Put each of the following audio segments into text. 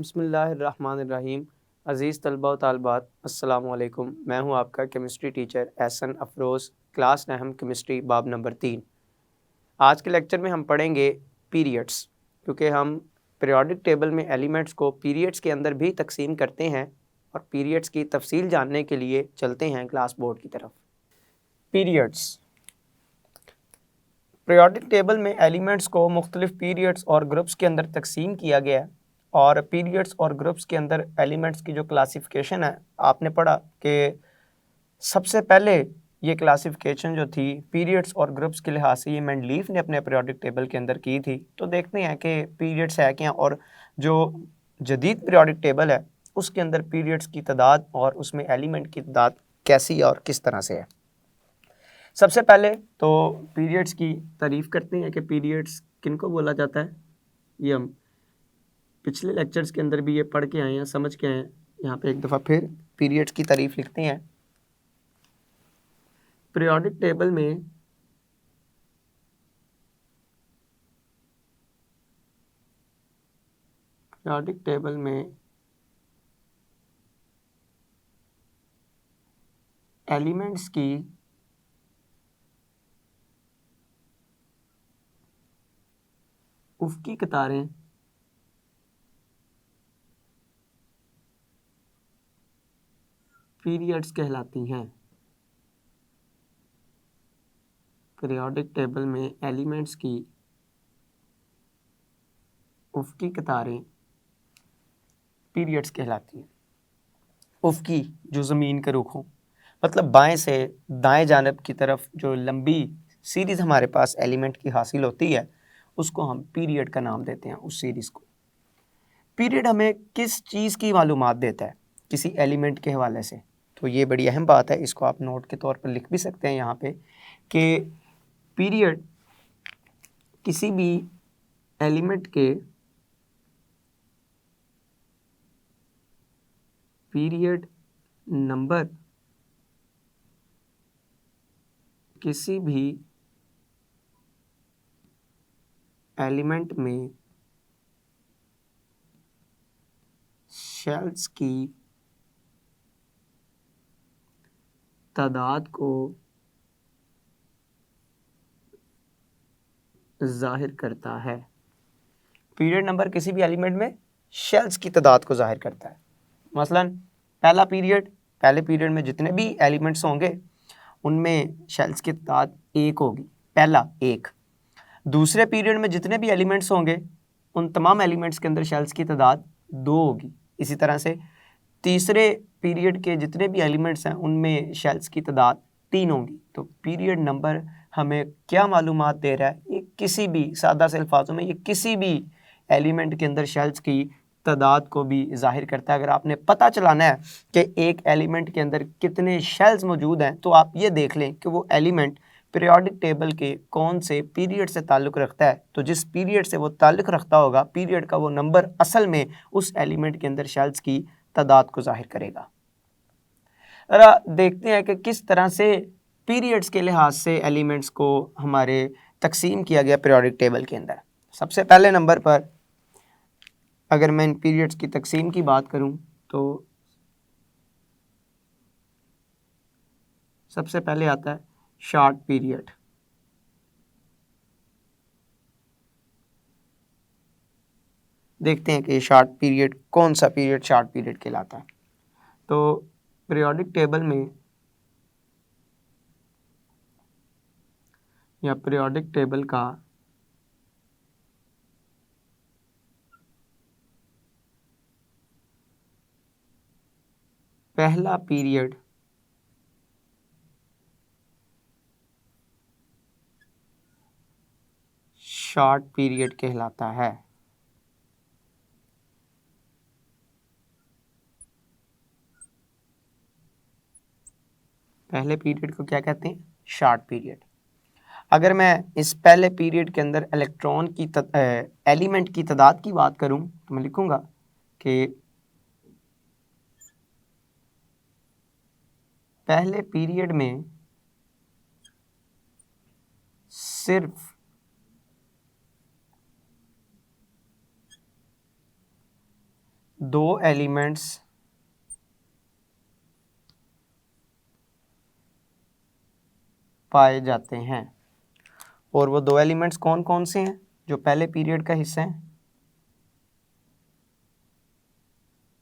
बिस्मिल्लाहिर्रहमानिर्रहीम। अज़ीज़ तलबा व तालिबात, अस्सलामु अलैकुम। मैं हूं आपका chemistry teacher Ehsan Afroz, class अहम केमिस्ट्री बाब नंबर 3। आज के लेक्चर में हम पढ़ेंगे पीरियड्स, क्योंकि हम पीरियोडिक टेबल में एलिमेंट्स को पीरियड्स के अंदर भी तकसीम करते हैं और पीरियड्स की तफसील जानने के लिए चलते हैं क्लास बोर्ड की तरफ। पीरियड्स, पीरियोडिक टेबल में एलिमेंट्स को मुख्तलिफ पीरियड्स और ग्रुप्स के अंदर तकसीम किया गया है और पीरियड्स और ग्रुप्स के अंदर एलिमेंट्स की जो क्लासिफिकेशन है, आपने पढ़ा कि सबसे पहले ये क्लासिफिकेशन जो थी पीरियड्स और ग्रुप्स के लिहाज से ये मेंडलीफ ने अपने पीरियोडिक टेबल के अंदर की थी। तो देखते हैं कि पीरियड्स है क्या और जो जदीद पीरियोडिक टेबल है उसके अंदर पीरियड्स की तादाद और उसमें एलिमेंट की तादाद कैसी और किस तरह से है। सबसे पहले तो पीरियड्स की तारीफ़ करते हैं कि पीरियड्स किनको बोला जाता है। ये हम पिछले लेक्चर्स के अंदर भी ये पढ़ के आए हैं, समझ के आए हैं। यहाँ पे एक दफ़ा फिर पीरियड्स की तारीफ़ लिखते हैं। पीरियोडिक टेबल में एलिमेंट्स की उफ़क़ी कतारें पीरियड्स कहलाती हैं। पीरियोडिक टेबल में एलिमेंट्स की उफ़क़ी कतारें पीरियड्स कहलाती हैं। उफ़क़ी जो ज़मीन के रुख हों, मतलब बाएं से दाएं जानब की तरफ जो लंबी सीरीज़ हमारे पास एलिमेंट की हासिल होती है उसको हम पीरियड का नाम देते हैं। उस सीरीज़ को पीरियड हमें किस चीज़ की मालूमात देता है, किसी एलिमेंट के हवाले से। तो ये बड़ी अहम बात है, इसको आप नोट के तौर पर लिख भी सकते हैं यहाँ पे कि पीरियड किसी भी एलिमेंट के पीरियड नंबर किसी भी एलिमेंट में शेल्स की तादाद को जाहिर करता है। पीरियड नंबर किसी भी एलिमेंट में शेल्स की तादाद को जाहिर करता है। मसलन पहले पीरियड में जितने भी एलिमेंट्स होंगे उनमें शेल्स की तादाद 1 होगी, पहला 1। दूसरे पीरियड में जितने भी एलिमेंट्स होंगे उन तमाम एलिमेंट्स के अंदर शेल्स की तादाद 2 होगी। इसी तरह से तीसरे पीरियड के जितने भी एलिमेंट्स हैं उनमें शेल्स की तादाद 3 होंगी। तो पीरियड नंबर हमें क्या मालूमात दे रहा है, ये किसी भी सादा से अल्फाजों में ये किसी भी एलिमेंट के अंदर शेल्स की तादाद को भी जाहिर करता है। अगर आपने पता चलाना है कि एक एलिमेंट के अंदर कितने शेल्स मौजूद हैं तो आप ये देख लें कि वो एलिमेंट पीरियोडिक टेबल के कौन से पीरियड से ताल्लुक़ रखता है। तो जिस पीरियड से वो ताल्लुक़ रखता होगा, पीरियड का वो नंबर असल में उस एलिमेंट के अंदर शेल्स की तादाद को जाहिर करेगा। जरा देखते हैं कि किस तरह से पीरियड्स के लिहाज से एलिमेंट्स को हमारे तकसीम किया गया पीरियोडिक टेबल के अंदर। सबसे पहले नंबर पर अगर मैं इन पीरियड्स की तकसीम की बात करूं तो सबसे पहले आता है शॉर्ट पीरियड। देखते हैं कि शॉर्ट पीरियड कौन सा पीरियड शॉर्ट पीरियड कहलाता है। तो पीरियोडिक टेबल में या पीरियोडिक टेबल का पहला पीरियड शॉर्ट पीरियड कहलाता है। पहले पीरियड को क्या कहते हैं? Short period. अगर मैं इस पहले पीरियड के अंदर इलेक्ट्रॉन की एलिमेंट की तादाद की बात करूं तो मैं लिखूंगा कि पहले पीरियड में सिर्फ दो एलिमेंट्स पाए जाते हैं, और वो दो एलिमेंट्स कौन कौन से हैं जो पहले पीरियड का हिस्सा हैं?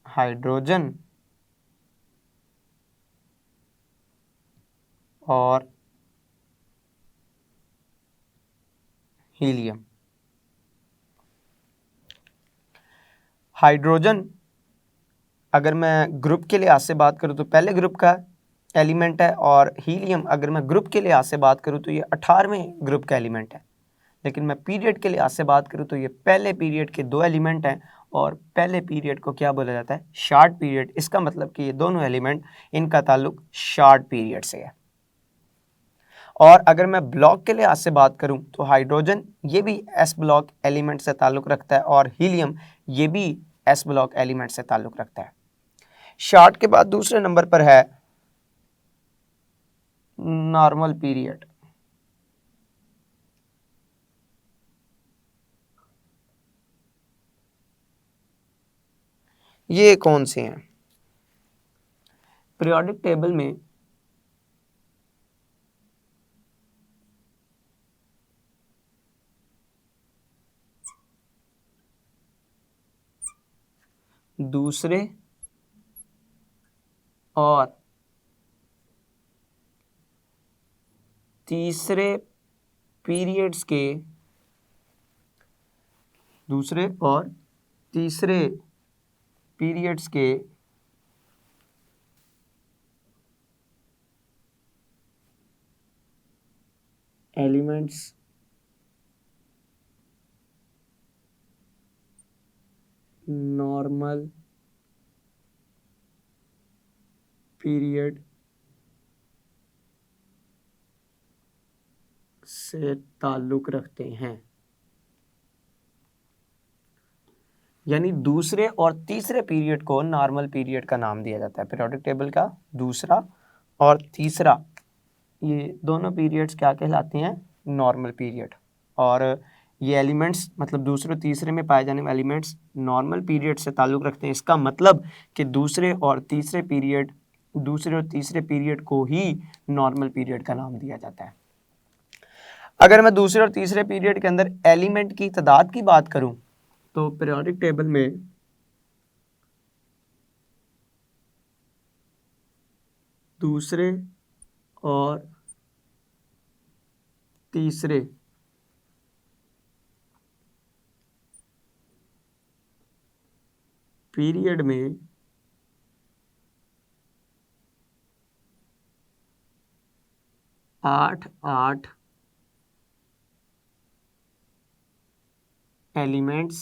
हाइड्रोजन और हीलियम। हाइड्रोजन अगर मैं ग्रुप के लिहाज से बात करूँ तो पहले ग्रुप का एलिमेंट है, और हीलियम अगर मैं ग्रुप के लिहाज से बात करूँ तो ये 18वें ग्रुप का एलिमेंट है। लेकिन मैं पीरियड के लिहाज से बात करूँ तो ये पहले पीरियड के दो एलिमेंट हैं, और पहले पीरियड को क्या बोला जाता है? Short period. इसका मतलब कि ये दोनों एलिमेंट, इनका ताल्लुक शॉर्ट पीरियड से है। और अगर मैं ब्लॉक के लिहाज से बात करूं तो हाइड्रोजन ये भी एस ब्लॉक एलिमेंट से ताल्लुक रखता है, और हीलियम ये भी एस ब्लॉक एलिमेंट से ताल्लुक रखता है। शॉर्ट के बाद दूसरे नंबर पर है नॉर्मल पीरियड। ये कौन से हैं? पीरियोडिक टेबल में दूसरे और तीसरे पीरियड्स के दूसरे और तीसरे पीरियड्स के एलिमेंट्स नॉर्मल पीरियड से ताल्लुक रखते हैं। यानी दूसरे और तीसरे पीरियड को नॉर्मल पीरियड का नाम दिया जाता है। पीरियोडिक टेबल का दूसरा और तीसरा, ये दोनों पीरियड्स क्या कहलाते हैं? Normal period. और ये एलिमेंट्स, मतलब दूसरे और तीसरे में पाए जाने वाले एलिमेंट्स नॉर्मल पीरियड से ताल्लुक़ रखते हैं। इसका मतलब कि दूसरे और तीसरे पीरियड को ही नॉर्मल पीरियड का नाम दिया जाता है। अगर मैं दूसरे और तीसरे पीरियड के अंदर एलिमेंट की तादाद की बात करूं तो पीरियोडिक टेबल में दूसरे और तीसरे पीरियड में 8 एलिमेंट्स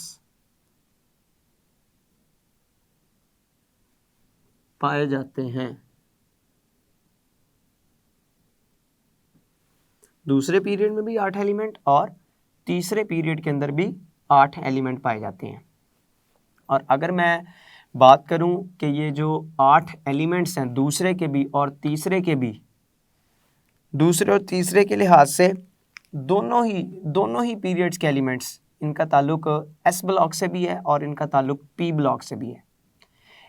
पाए जाते हैं। दूसरे पीरियड में भी 8 एलिमेंट और तीसरे पीरियड के अंदर भी 8 एलिमेंट पाए जाते हैं। और अगर मैं बात करूं कि ये जो 8 एलिमेंट्स हैं दूसरे के भी और तीसरे के भी, दूसरे और तीसरे के लिहाज से दोनों ही पीरियड्स के एलिमेंट्स, इनका ताल्लुक एस ब्लॉक से भी है और इनका ताल्लुक पी ब्लॉक से भी है।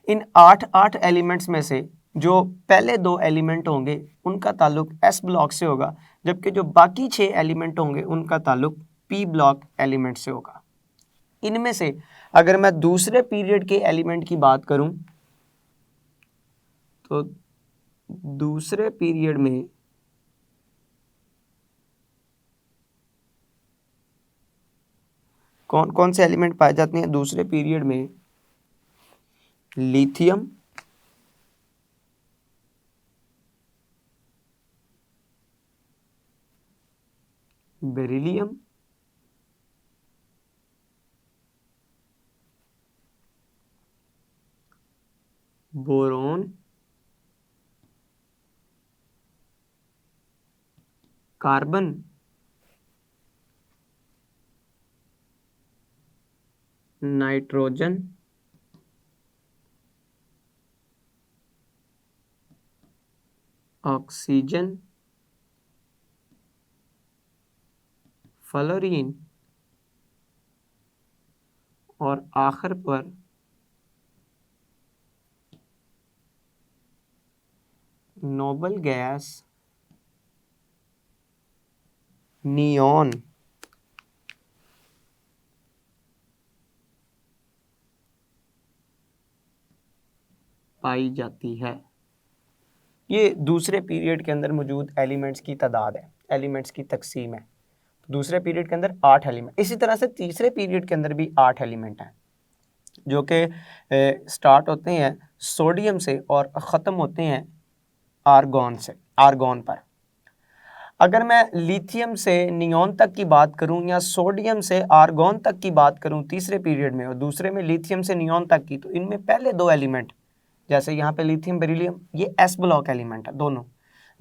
इन 8 एलिमेंट्स में से जो पहले दो एलिमेंट होंगे उनका ताल्लुक एस ब्लॉक से होगा, जबकि जो बाकी 6 एलिमेंट होंगे उनका ताल्लुक पी ब्लॉक एलिमेंट से होगा। इनमें से अगर मैं दूसरे पीरियड के एलिमेंट की बात करूं तो दूसरे पीरियड में कौन कौन से एलिमेंट पाए जाते हैं? दूसरे पीरियड में lithium, beryllium, boron, carbon, nitrogen, oxygen, fluorine और आखिर पर नोबल गैस नियॉन पाई जाती है। ये दूसरे पीरियड के अंदर मौजूद एलिमेंट्स की तादाद है, एलिमेंट्स की तकसीम है। दूसरे पीरियड के अंदर 8 एलिमेंट, इसी तरह से तीसरे पीरियड के अंदर भी 8 एलिमेंट हैं जो कि स्टार्ट होते हैं सोडियम से और ख़त्म होते हैं आर्गॉन से, आर्गॉन पर। अगर मैं लिथियम से नियॉन तक की बात करूं या सोडियम से आर्गॉन तक की बात करूं तीसरे पीरियड में और दूसरे में लिथियम से नियॉन तक की, तो इनमें पहले दो एलिमेंट, जैसे यहाँ पे लिथियम बेरिलियम, ये एस ब्लॉक एलिमेंट है दोनों,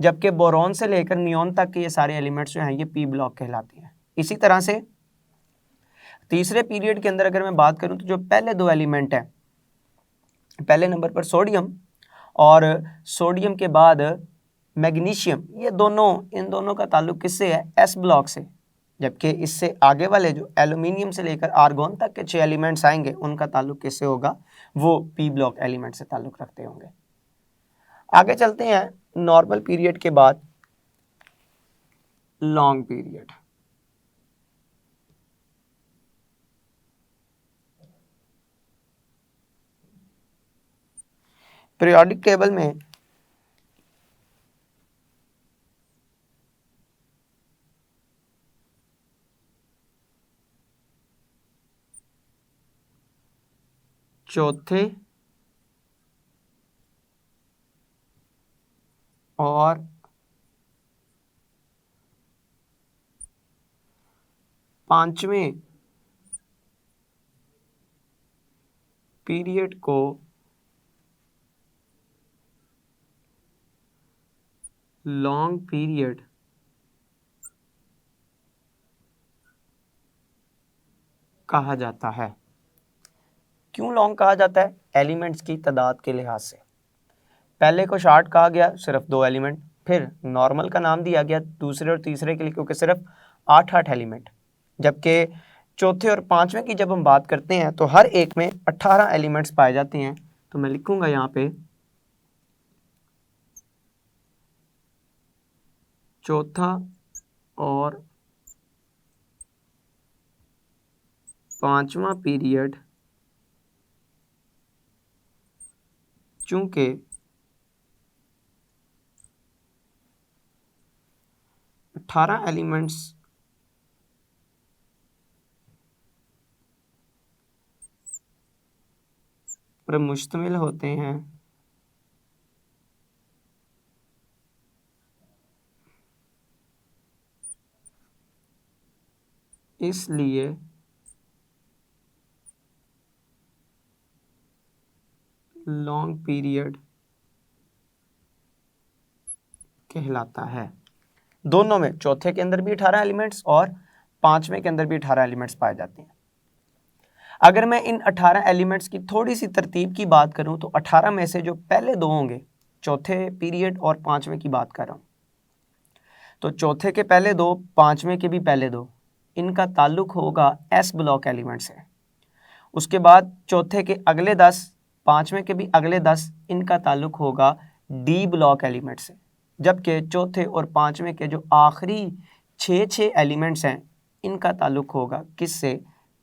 जबकि बोरॉन से लेकर नियॉन तक के ये सारे एलिमेंट्स जो हैं ये पी ब्लॉक कहलाते हैं। इसी तरह से तीसरे पीरियड के अंदर अगर मैं बात करूं तो जो पहले दो एलिमेंट हैं, पहले नंबर पर सोडियम और सोडियम के बाद मैग्नीशियम, ये दोनों, इन दोनों का ताल्लुक किससे है? एस ब्लॉक से। जबकि इससे आगे वाले जो एल्यूमिनियम से लेकर आर्गॉन तक के 6 एलिमेंट्स आएंगे उनका ताल्लुक किससे होगा? वो पी ब्लॉक एलिमेंट से ताल्लुक रखते होंगे। आगे चलते हैं नॉर्मल पीरियड के बाद लॉन्ग पीरियड। पीरियोडिक टेबल में चौथे और पांचवें पीरियड को लॉन्ग पीरियड कहा जाता है। क्यों लॉन्ग कहा जाता है? एलिमेंट्स की तादाद के लिहाज से। पहले को शॉर्ट कहा गया, सिर्फ 2 एलिमेंट, फिर नॉर्मल का नाम दिया गया दूसरे और तीसरे के लिए क्योंकि सिर्फ 8 एलिमेंट, जबकि चौथे और पांचवें की जब हम बात करते हैं तो हर एक में 18 एलिमेंट्स पाए जाते हैं। तो मैं लिखूंगा यहाँ पे चौथा और पांचवा पीरियड चूंकि 18 एलिमेंट्स पर मुश्तमिल होते हैं, इसलिए लॉन्ग पीरियड कहलाता है। दोनों में, चौथे के अंदर भी 18 एलिमेंट्स और पांचवें के अंदर भी 18 एलिमेंट्स पाए जाते हैं। अगर मैं इन 18 एलिमेंट्स की थोड़ी सी तरतीब की बात करूं तो 18 में से जो पहले दो होंगे, चौथे पीरियड और पांचवें की बात कर रहा हूं, तो चौथे के पहले दो, पांचवें के भी पहले दो, इनका ताल्लुक होगा एस ब्लॉक एलिमेंट से। उसके बाद चौथे के अगले 10, पांचवें के भी अगले 10, इनका ताल्लुक होगा डी ब्लॉक एलिमेंट से। जबकि चौथे और पांचवें के जो आखिरी 6 एलिमेंट्स हैं इनका ताल्लुक होगा किससे?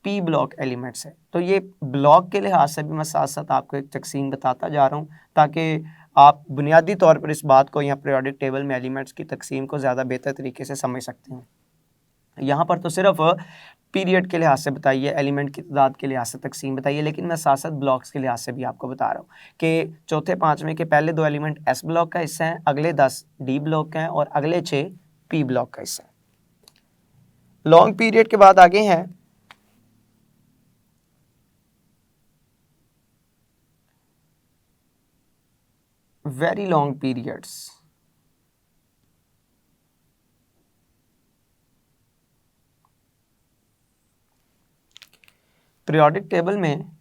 पी ब्लॉक एलिमेंट से। तो ये ब्लॉक के लिहाज से भी मैं साथ साथ आपको एक तकसीम बताता जा रहा हूँ ताकि आप बुनियादी तौर पर इस बात को या पीरियोडिक टेबल में एलिमेंट्स की तकसीम को ज़्यादा बेहतर तरीके से समझ सकते हैं। यहाँ पर तो सिर्फ पीरियड के लिहाज से बताइए, एलिमेंट की तादाद के लिहाज से तकसीम बताइए, लेकिन मैं साथ साथ ब्लॉक्स के लिहाज से भी आपको बता रहा हूँ कि चौथे पांचवें के पहले 2 एलिमेंट एस ब्लॉक का हिस्सा हैं, अगले 10 डी ब्लॉक का हैं और अगले 6 पी ब्लॉक का हिस्सा है। लॉन्ग पीरियड के बाद आगे हैं very long periods. Periodic table में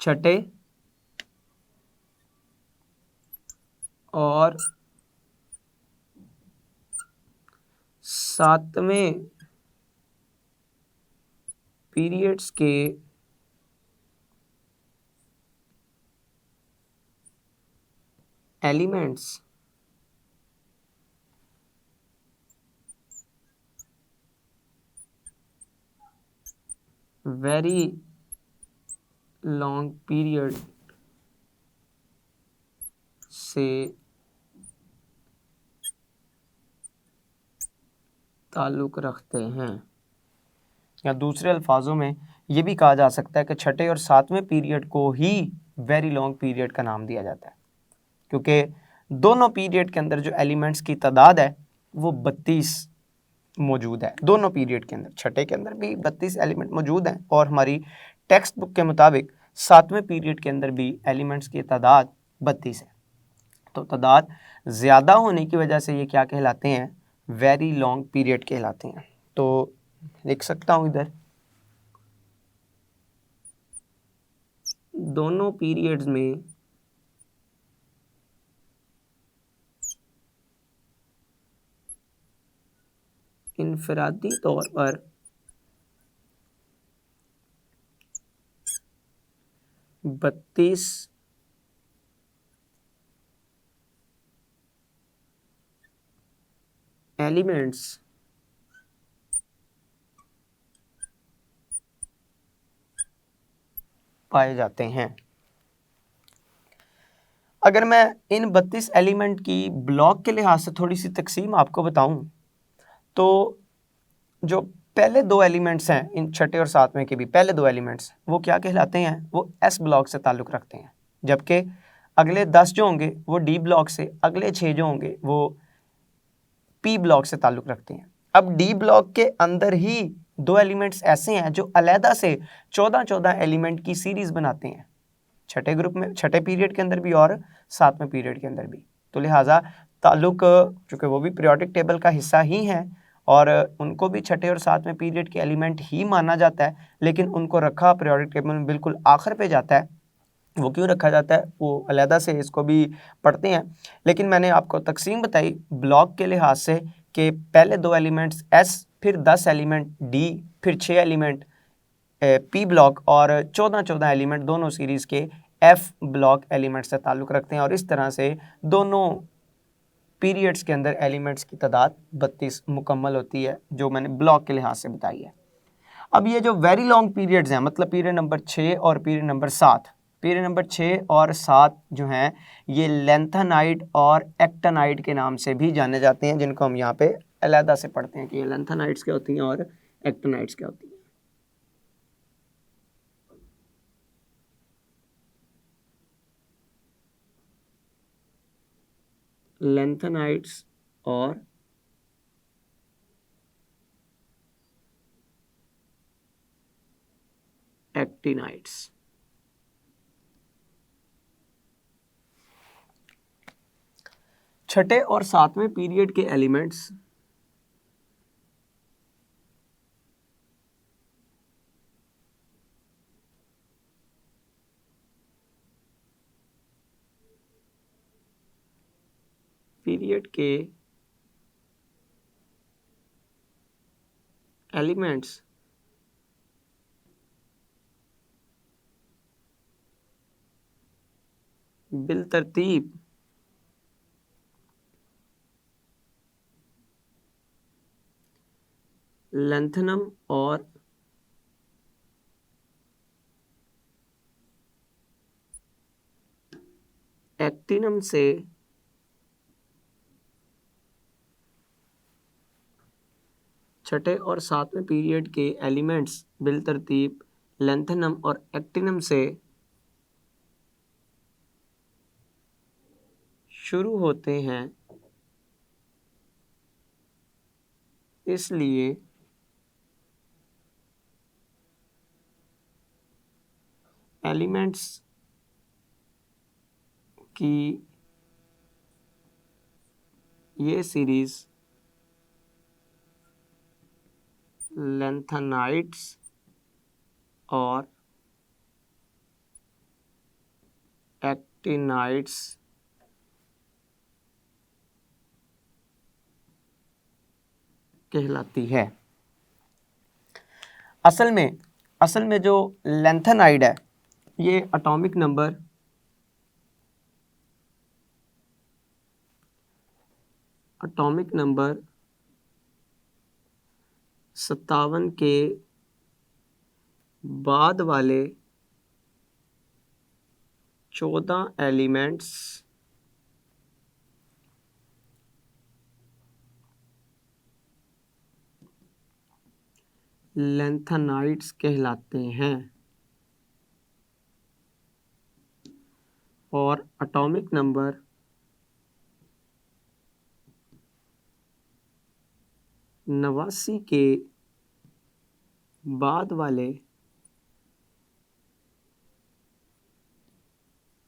छठे और सातवें पीरियड्स के एलिमेंट्स वेरी लॉन्ग पीरियड से ताल्लुक़ रखते हैं। या दूसरे अल्फाजों में ये भी कहा जा सकता है कि छठे और सातवें पीरियड को ही वेरी लॉन्ग पीरियड का नाम दिया जाता है, क्योंकि दोनों पीरियड के अंदर जो एलिमेंट्स की तादाद है वो 32 मौजूद है। दोनों पीरियड के अंदर, छठे के अंदर भी 32 एलिमेंट मौजूद हैं और हमारी टेक्स्ट बुक के मुताबिक सातवें पीरियड के अंदर भी एलिमेंट्स की तादाद 32 है। तो तादाद ज़्यादा होने की वजह से ये क्या कहलाते हैं? वेरी लॉन्ग पीरियड कहलाते हैं। तो लिख सकता हूँ इधर, दोनों पीरियड्स में इनफरादी तौर पर 32 एलिमेंट्स पाए जाते हैं। अगर मैं इन 32 एलिमेंट की ब्लॉक के लिहाज से थोड़ी सी तकसीम आपको बताऊं, तो जो पहले दो एलिमेंट्स हैं इन छठे और सातवें के भी पहले दो एलिमेंट्स, वो क्या कहलाते हैं? वो एस ब्लॉक से ताल्लुक़ रखते हैं, जबकि अगले 10 जो होंगे वो डी ब्लॉक से, अगले 6 जो होंगे वो पी ब्लॉक से ताल्लुक़ रखते हैं। अब डी ब्लॉक के अंदर ही दो एलिमेंट्स ऐसे हैं जो अलहदा से 14-14 एलिमेंट की सीरीज़ बनाते हैं, छठे ग्रुप में, छठे पीरियड के अंदर भी और सातवें पीरियड के अंदर भी। तो लिहाजा ताल्लुक़, चूँकि वो भी पीरियोडिक टेबल का हिस्सा ही हैं और उनको भी छठे और सातवें पीरियड के एलिमेंट ही माना जाता है, लेकिन उनको रखा पीरियोडिक टेबल में बिल्कुल आखिर पे जाता है। वो क्यों रखा जाता है वो अलहदा से इसको भी पढ़ते हैं, लेकिन मैंने आपको तकसीम बताई ब्लॉक के लिहाज से कि पहले दो एलिमेंट्स एस, फिर 10 एलिमेंट डी, फिर 6 एलिमेंट पी ब्लॉक और 14-14 एलिमेंट दोनों सीरीज़ के एफ ब्लॉक एलिमेंट से ताल्लुक़ रखते हैं। और इस तरह से दोनों पीरियड्स के अंदर एलिमेंट्स की तादाद 32 मुकम्मल होती है, जो मैंने ब्लॉक के लिहाज से बताई है। अब ये जो वेरी लॉन्ग पीरियड्स हैं, मतलब पीरियड नंबर 6 और पीरियड नंबर 7, पीरियड नंबर 6 और 7 जो हैं ये लेंथेनाइड और एक्टिनाइड के नाम से भी जाने जाते हैं, जिनको हम यहाँ पे अलहदा से पढ़ते हैं कि ये लेंथेनाइड्स क्या होती हैं और एक्टिनाइड्स क्या होती हैं। लेंथेनाइड्स और एक्टिनाइड्स। छठे और सातवें पीरियड के एलिमेंट्स पीरियड के एलिमेंट्स बिल तरतीब लेंथनम और एक्टिनम से छठे और सातवें पीरियड के एलिमेंट्स बिल तरतीब लेंथनम और एक्टिनम से शुरू होते हैं, इसलिए एलिमेंट्स की ये सीरीज़ लेंथेनाइड्स और एक्टिनाइड्स कहलाती है। असल में जो लैंथेनाइड है ये एटॉमिक नंबर 57 के बाद वाले 14 एलिमेंट्स लैंथेनाइड्स कहलाते हैं और एटॉमिक नंबर 89 के बाद वाले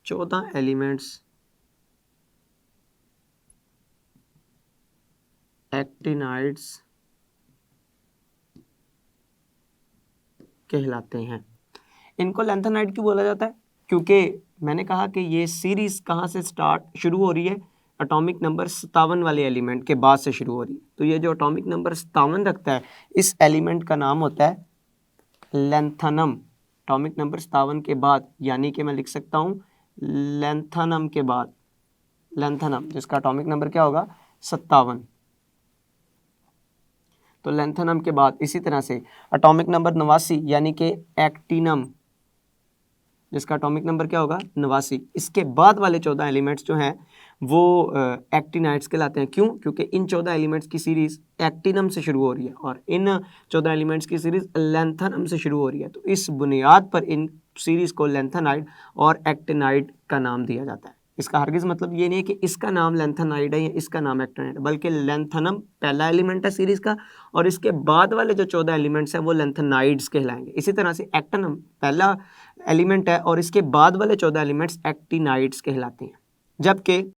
14 एलिमेंट्स एक्टिनाइड्स कहलाते हैं। इनको लैंथेनाइड क्यों बोला जाता है? क्योंकि मैंने कहा कि ये सीरीज कहाँ से शुरू हो रही है, एटॉमिक नंबर 57 वाले एलिमेंट के बाद से शुरू हो रही है। तो ये जो एटॉमिक नंबर 57 रखता है इस एलिमेंट का नाम होता है लैंथनम। एटॉमिक नंबर 57 के बाद, यानी कि मैं लिख सकता हूँ लैंथनम के बाद, लैंथनम जिसका एटॉमिक नंबर क्या होगा 57। तो लैंथनम के बाद इसी तरह से एटॉमिक नंबर 89 यानी कि एक्टिनम जिसका एटॉमिक नंबर क्या होगा 89, इसके बाद वाले 14 एलिमेंट्स जो हैं वो एक्टिनाइड्स कहलाते हैं। क्यों? क्योंकि इन 14 एलिमेंट्स की सीरीज एक्टिनम से शुरू हो रही है और इन 14 एलिमेंट्स की सीरीज लैंथनम से शुरू हो रही है। तो इस बुनियाद पर इन सीरीज को लैंथेनाइड और एक्टिनाइड का नाम दिया जाता है। इसका हरगिज़ मतलब ये नहीं है कि इसका नाम लैंथेनाइड है या इसका नाम एक्टिनाइड है, बल्कि लैंथनम पहला एलिमेंट है सीरीज का और इसके बाद वाले जो 14 एलिमेंट्स हैं वो लैंथेनाइड्स कहलाएंगे। इसी तरह से एक्टिनम पहला एलिमेंट है और इसके बाद वाले 14 एलिमेंट्स एक्टिनाइड्स कहलाते हैं। जबकि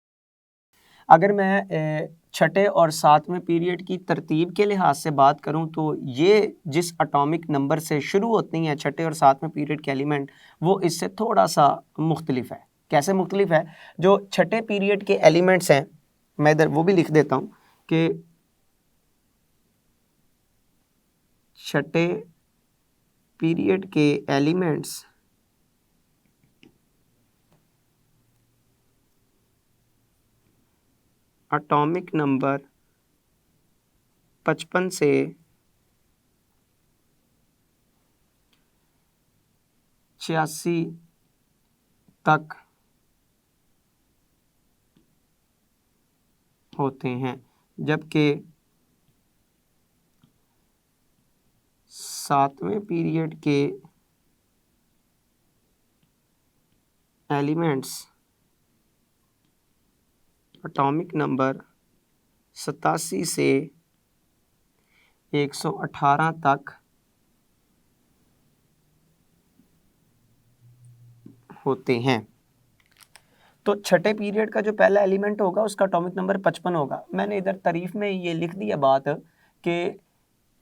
अगर मैं छठे और सातवें पीरियड की तरतीब के लिहाज से बात करूं तो ये जिस एटॉमिक नंबर से शुरू होती हैं छठे और सातवें पीरियड के एलिमेंट, वो इससे थोड़ा सा मुख्तलिफ है। कैसे मुख्तलिफ है? जो छठे पीरियड के एलिमेंट्स हैं, मैं इधर वो भी लिख देता हूं कि छठे पीरियड के एलिमेंट्स एटॉमिक नंबर 55 से 86 तक होते हैं, जबकि सातवें पीरियड के एलिमेंट्स एटॉमिक नंबर 87 से 118 तक होते हैं। तो छठे पीरियड का जो पहला एलिमेंट होगा उसका एटॉमिक नंबर 55 होगा। मैंने इधर तारीफ में ये लिख दिया बात कि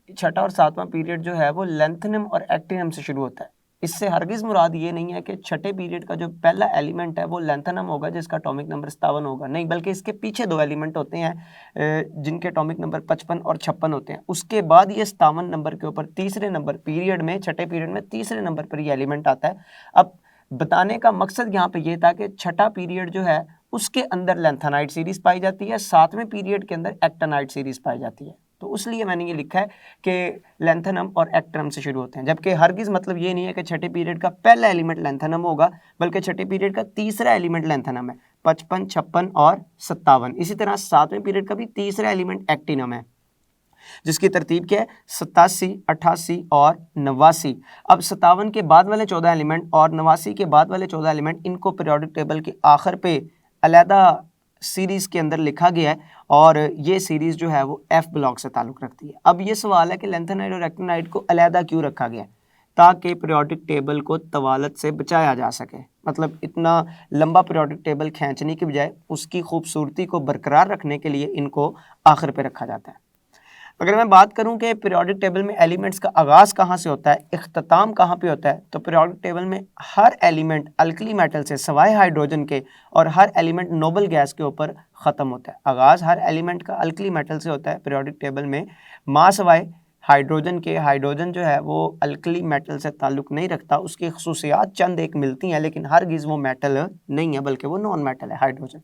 छठा और सातवां पीरियड जो है वो लैंथनम और एक्टिनम से शुरू होता है। इससे हरगिज़ मुराद ये नहीं है कि छठे पीरियड का जो पहला एलिमेंट है वो लैंथनम होगा जिसका एटॉमिक नंबर 57 होगा, नहीं, बल्कि इसके पीछे दो एलिमेंट होते हैं जिनके एटॉमिक नंबर 55 और 56 होते हैं। उसके बाद ये 57 नंबर के ऊपर तीसरे नंबर पीरियड में, छठे पीरियड में तीसरे नंबर पर ये एलिमेंट आता है। अब बताने का मकसद यहाँ पे ये था कि छठा पीरियड जो है उसके अंदर लैंथेनाइड सीरीज पाई जाती है, सातवें पीरियड के अंदर एक्टिनाइड सीरीज पाई जाती है। तो इसलिए मैंने ये लिखा है कि लैंथनम और एक्टिनम से शुरू होते हैं, जबकि हरगिज़ मतलब ये नहीं है कि छठे पीरियड का पहला एलिमेंट लैंथनम होगा, बल्कि छठे पीरियड का तीसरा एलिमेंट लैंथनम है, 55, 56 और 57। इसी तरह सातवें पीरियड का भी तीसरा एलिमेंट एक्टिनम है जिसकी तरतीब क्या है 87, 88 और 89। अब 57 के बाद वाले 14 एलिमेंट और 89 के बाद वाले 14 एलिमेंट, इनको पीरियोडिक टेबल के आखिर पे अलहदा सीरीज के अंदर लिखा गया है और ये सीरीज जो है वो एफ ब्लॉक से ताल्लुक़ रखती है। अब ये सवाल है कि लैंथेनाइड और एक्टिनाइड को अलहदा क्यों रखा गया है? ताकि पीरियोडिक टेबल को तवालत से बचाया जा सके। मतलब इतना लंबा पीरियोडिक टेबल खींचने की बजाय उसकी खूबसूरती को बरकरार रखने के लिए इनको आखिर पे रखा जाता है। अगर मैं बात करूं कि पीरियोडिक टेबल में एलिमेंट्स का आगाज़ कहाँ से होता है, इख्तिताम कहाँ पे होता है, तो पीरियोडिक टेबल में हर एलिमेंट अल्कली मेटल से सिवाय हाइड्रोजन के और हर एलिमेंट नोबल गैस के ऊपर ख़त्म होता है। आगाज़ हर एलिमेंट का अल्कली मेटल से होता है पीरियोडिक टेबल में, माँ सिवाय हाइड्रोजन के। हाइड्रोजन जो है वो अल्कली मेटल से ताल्लुक़ नहीं रखता, उसकी खसूसियात चंद एक मिलती हैं, लेकिन हरगिज़ वो मेटल नहीं है, बल्कि वो नॉन मेटल है हाइड्रोजन।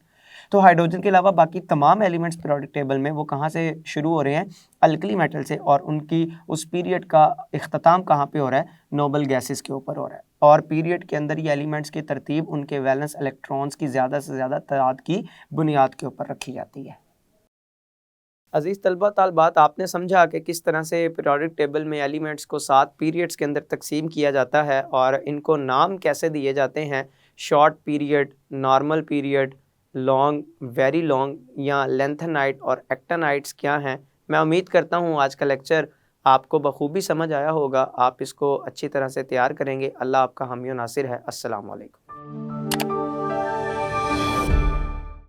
तो हाइड्रोजन के अलावा बाकी तमाम एलिमेंट्स पीरियोडिक टेबल में वो कहाँ से शुरू हो रहे हैं, अल्कली मेटल से, और उनकी उस पीरियड का इख्तिताम कहाँ पे हो रहा है, नोबल गैसेस के ऊपर हो रहा है। और पीरियड के अंदर ये एलिमेंट्स की तरतीब उनके वैलेंस इलेक्ट्रॉन्स की ज़्यादा से ज़्यादा तादाद की बुनियाद के ऊपर रखी जाती है। अजीज़ तलबा तालबात, आपने समझा कि किस तरह से पीरियोडिक टेबल में एलिमेंट्स को 7 पीरियड्स के अंदर तकसीम किया जाता है और इनको नाम कैसे दिए जाते हैं, short period, normal period, long, very long या लेंथेनाइट और एक्टानाइट्स क्या हैं। मैं उम्मीद करता हूँ आज का लेक्चर आपको बखूबी समझ आया होगा, आप इसको अच्छी तरह से तैयार करेंगे। अल्लाह आपका हामी व नासिर है। अस्सलाम वालेकुम।